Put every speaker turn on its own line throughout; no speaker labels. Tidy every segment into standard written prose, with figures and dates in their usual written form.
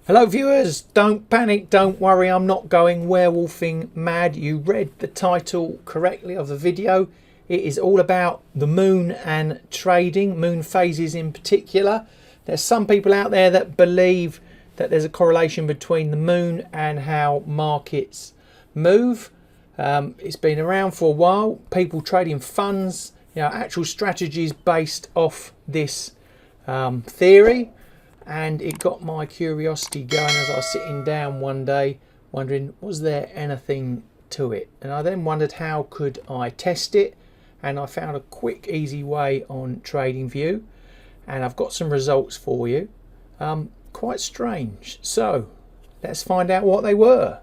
Hello viewers, don't panic, don't worry, I'm not going werewolfing mad. You read the title correctly of the video. It is all about the moon and trading, moon phases in particular. There's some people out there that believe that there's a correlation between the moon and how markets move. It's been around for a while. People trading funds, actual strategies based off this theory. And it got my curiosity going as I was sitting down one day wondering, was there anything to it? And I then wondered, how could I test it? And I found a quick, easy way on TradingView, and I've got some results for you. Quite strange. So let's find out what they were.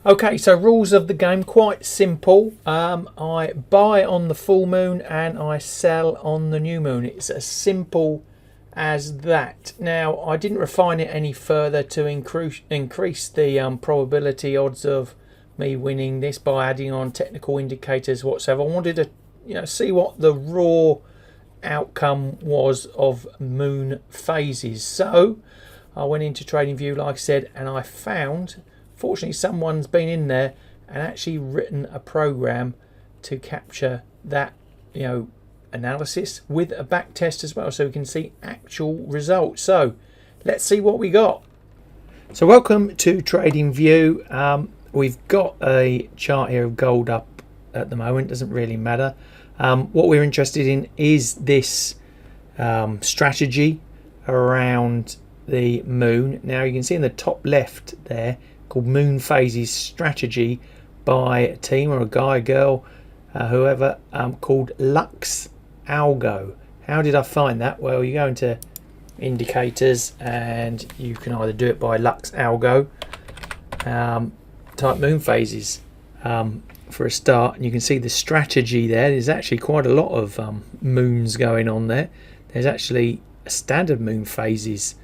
Okay, so rules of the game, quite simple. I buy on the full moon and I sell on the new moon. It's as simple as that. Now, I didn't refine it any further to increase the probability odds of me winning this by adding on technical indicators whatsoever. I wanted to see what the raw outcome was of moon phases. So I went into TradingView, like I said, and I found, fortunately, someone's been in there and actually written a program to capture that, analysis with a back test as well, so we can see actual results. So let's see what we got. So welcome to TradingView. We've got a chart here of gold up at the moment. Doesn't really matter. What we're interested in is this strategy around the moon. Now you can see in the top left there, called Moon Phases Strategy by a team or a guy, girl, whoever, called Lux Algo. How did I find that? Well, you go into indicators and you can either do it by Lux Algo, type moon phases for a start, and you can see the strategy there. There's actually quite a lot of moons going on there. There's actually a standard moon phases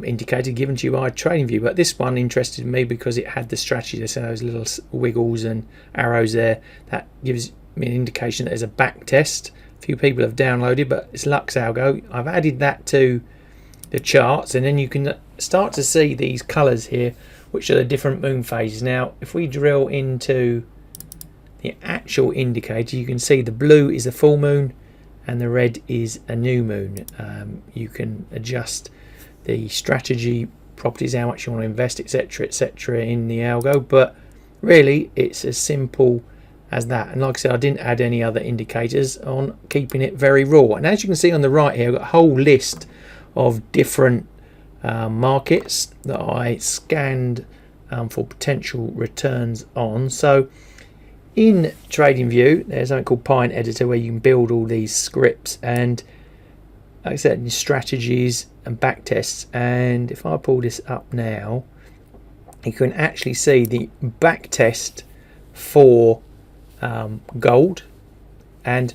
indicator given to you by TradingView, but this one interested me because it had the strategy. There's those little wiggles and arrows there. That gives me an indication that there's a back test. A few people have downloaded, but it's Lux Algo. I've added that to the charts, and then you can start to see these colors here, which are the different moon phases. Now if we drill into the actual indicator, you can see the blue is a full moon and the red is a new moon. You can adjust the strategy properties, how much you want to invest, etc., in the algo, but really it's as simple as that. And like I said, I didn't add any other indicators on, keeping it very raw. And as you can see on the right here, I've got a whole list of different markets that I scanned for potential returns on. So in TradingView, there's something called Pine Editor where you can build all these scripts and, like I said, strategies and back tests. And if I pull this up now, you can actually see the back test for gold. And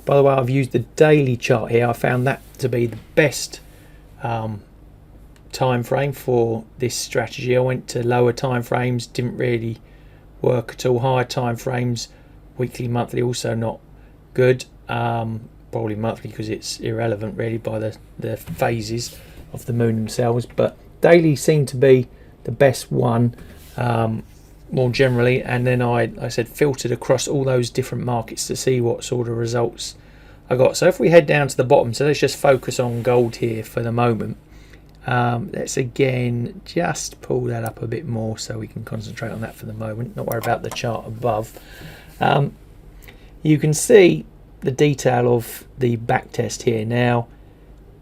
by the way, I've used the daily chart here. I found that to be the best time frame for this strategy. I went to lower time frames, didn't really work at all. Higher time frames, weekly, monthly, also not good. Probably monthly because it's irrelevant really by the phases of the moon themselves, but daily seemed to be the best one more generally. And then I said filtered across all those different markets to see what sort of results I got. So if we head down to the bottom, so let's just focus on gold here for the moment. Let's again just pull that up a bit more so we can concentrate on that for the moment, not worry about the chart above. You can see the detail of the back test here. Now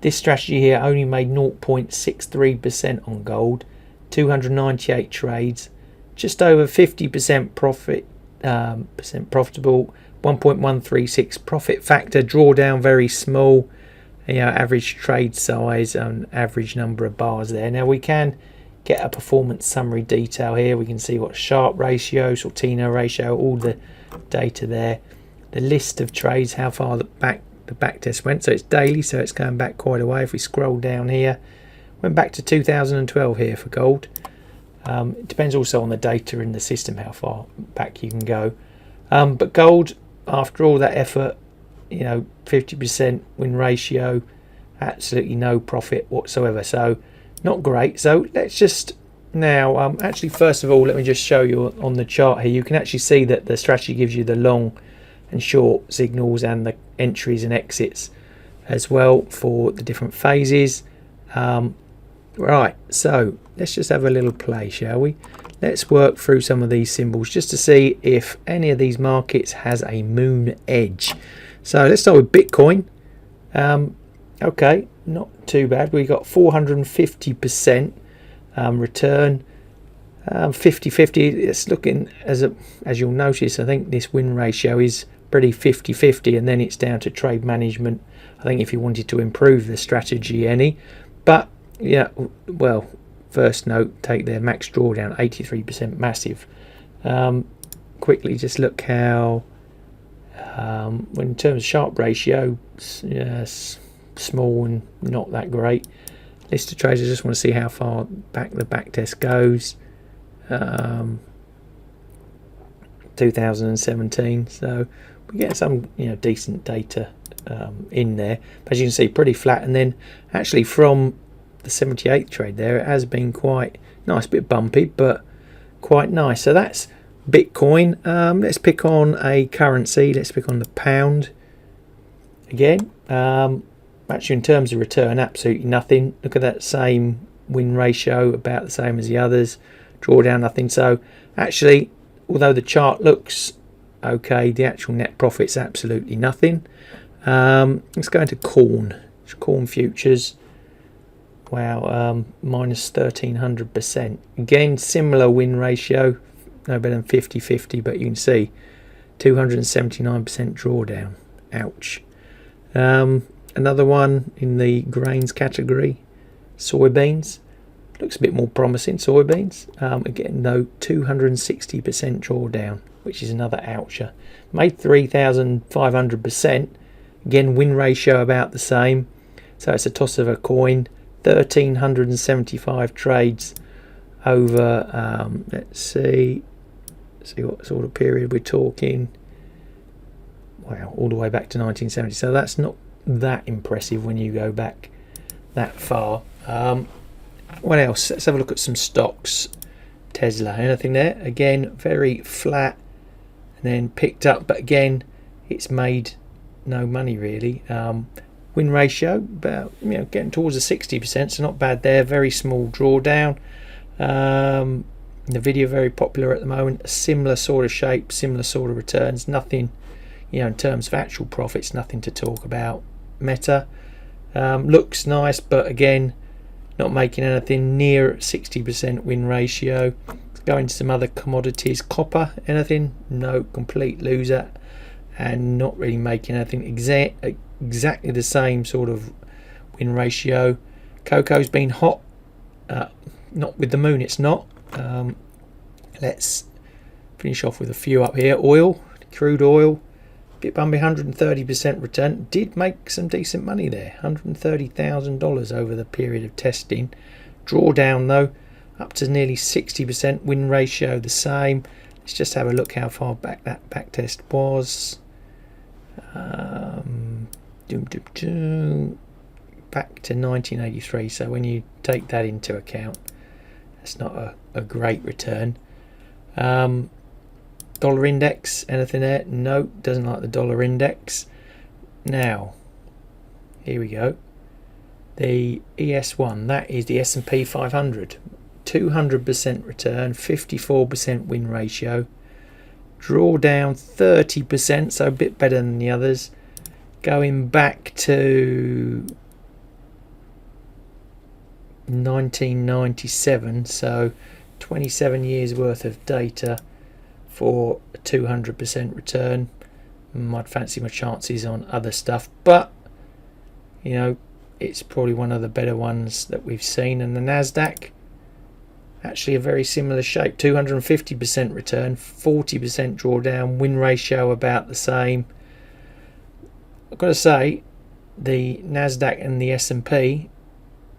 this strategy here only made 0.63% on gold, 298 trades, just over 50% profit, profitable, 1.136 profit factor, drawdown very small, average trade size and average number of bars there. Now we can get a performance summary detail here. We can see what Sharpe ratio, Sortino ratio, all the data there. The list of trades, how far the back test went. So it's daily, so it's going back quite a way. If we scroll down here, went back to 2012 here for gold. It depends also on the data in the system how far back you can go. But gold, after all that effort, you know, 50% win ratio, absolutely no profit whatsoever. So not great. So let's just now actually first of all, let me just show you on the chart here. You can actually see that the strategy gives you the long and short signals and the entries and exits as well for the different phases. Right, so let's just have a little play, shall we? Let's work through some of these symbols just to see if any of these markets has a moon edge. So let's start with Bitcoin. Okay, not too bad. We got 450% return, 50-50. It's looking, as you'll notice, I think this win ratio is pretty 50-50, and then it's down to trade management, I think, if you wanted to improve the strategy any. But yeah, well, first note, take their max drawdown, 83%, massive. Quickly just look how when in terms of Sharpe ratio, yes, small and not that great. List of trades, I just want to see how far back the back test goes. 2017, so we get some, you know, decent data in there. But as you can see, pretty flat, and then actually from the 78th trade there, it has been quite nice, bit bumpy, but quite nice. So that's Bitcoin. Let's pick on a currency. Let's pick on the pound again. Actually, in terms of return, absolutely nothing. Look at that same win ratio, about the same as the others. Drawdown, nothing. So actually, although the chart looks okay, the actual net profit's absolutely nothing. Let's go into corn. Corn futures. Wow, minus 1300%. Again, similar win ratio, no better than 50-50, but you can see 279% drawdown. Ouch. Another one in the grains category, soybeans. Looks a bit more promising, soybeans. Again, though, 260% drawdown, which is another oucher. Made 3,500%. Again, win ratio about the same. So it's a toss of a coin. 1,375 trades over, let's see what sort of period we're talking. Wow, all the way back to 1970. So that's not that impressive when you go back that far. What else? Let's have a look at some stocks. Tesla, anything there? Again, very flat, and then picked up, but again, it's made no money really. Win ratio about, you know, getting towards the 60%, so not bad there. Very small drawdown. The video very popular at the moment. A similar sort of shape, similar sort of returns. Nothing, you know, in terms of actual profits, nothing to talk about. Meta looks nice, but again, not making anything near 60% win ratio. Let's go into some other commodities. Copper, anything? No, complete loser, and not really making anything. Exactly the same sort of win ratio. Cocoa's been hot, not with the moon, it's not. Let's finish off with a few up here. Oil, crude oil, bit bumpy, 130% return. Did make some decent money there, $130,000 over the period of testing. Drawdown though, up to nearly 60%. Win ratio the same. Let's just have a look how far back that back test was. Back to 1983. So when you take that into account, that's not a great return. Dollar index, anything there? No, doesn't like the dollar index. Now, here we go. The ES1, that is the S&P 500. 200% return, 54% win ratio. Drawdown 30%, so a bit better than the others. Going back to 1997, so 27 years worth of data for a 200% return. I'd fancy my chances on other stuff, but you know, it's probably one of the better ones that we've seen. And the Nasdaq, actually a very similar shape, 250% return, 40% drawdown, win ratio about the same. I've got to say, the Nasdaq and the S&P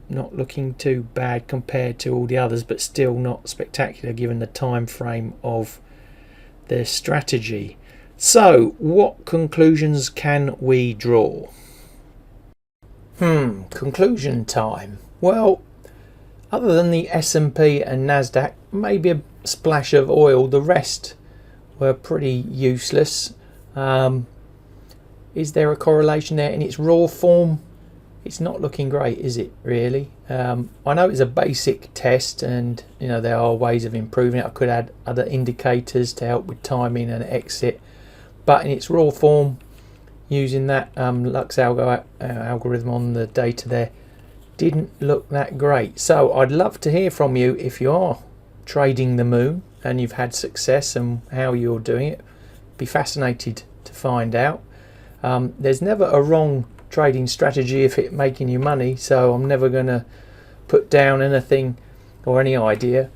not looking too bad compared to all the others, but still not spectacular given the time frame of their strategy. So, what conclusions can we draw? Conclusion time. Well, other than the S&P and Nasdaq, maybe a splash of oil, the rest were pretty useless. Is there a correlation there in its raw form? It's not looking great, is it really? I know it's a basic test, and there are ways of improving it. I could add other indicators to help with timing and exit, but in its raw form, using that Lux algorithm on the data there, didn't look that great. So I'd love to hear from you if you are trading the moon and you've had success and how you're doing it. Be fascinated to find out. There's never a wrong trading strategy if it's making you money, so I'm never going to put down anything or any idea.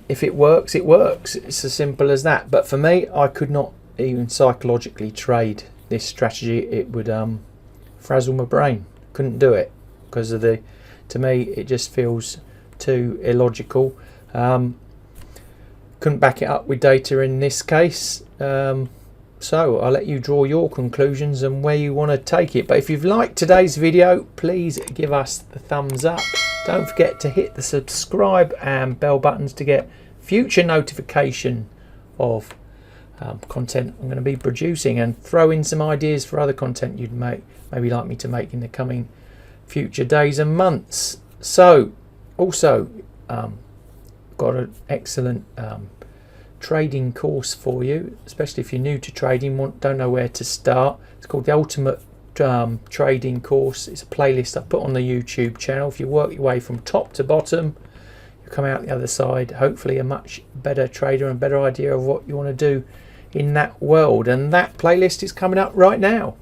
If it works, it works. It's as simple as that. But for me, I could not even psychologically trade this strategy. It would frazzle my brain. Couldn't do it because of to me it just feels too illogical. Couldn't back it up with data in this case. So I'll let you draw your conclusions and where you want to take it. But if you've liked today's video, please give us the thumbs up. Don't forget to hit the subscribe and bell buttons to get future notification of content I'm going to be producing, and throw in some ideas for other content you'd maybe like me to make in the coming future days and months. So also got an excellent trading course for you, especially if you're new to trading, don't know where to start. It's called the Ultimate Trading Course. It's a playlist I put on the YouTube channel. If you work your way from top to bottom, you come out the other side hopefully a much better trader and better idea of what you want to do in that world. And that playlist is coming up right now.